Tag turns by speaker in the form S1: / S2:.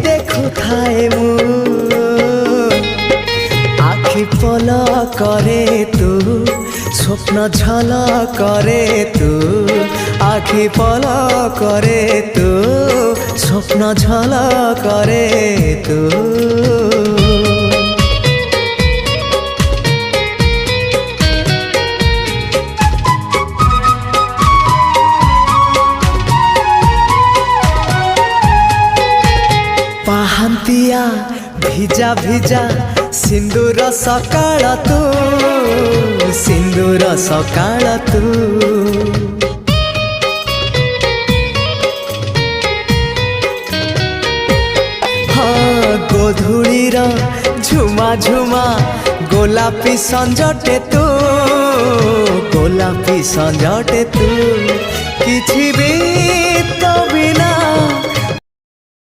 S1: देखु थाए मु आखि पल करे तू स्वप्न झल करे तू आखि पल करे तू स्वप्न झल करे तू पाहांतिया भिजा भिजा सिंदूर सकाळ तू सिंदूर सकाळ तू हाँ गोधूलीर झुमा झुमा गोलापी संजटे तू गोलापी संजटे तू किछि भी तो बिना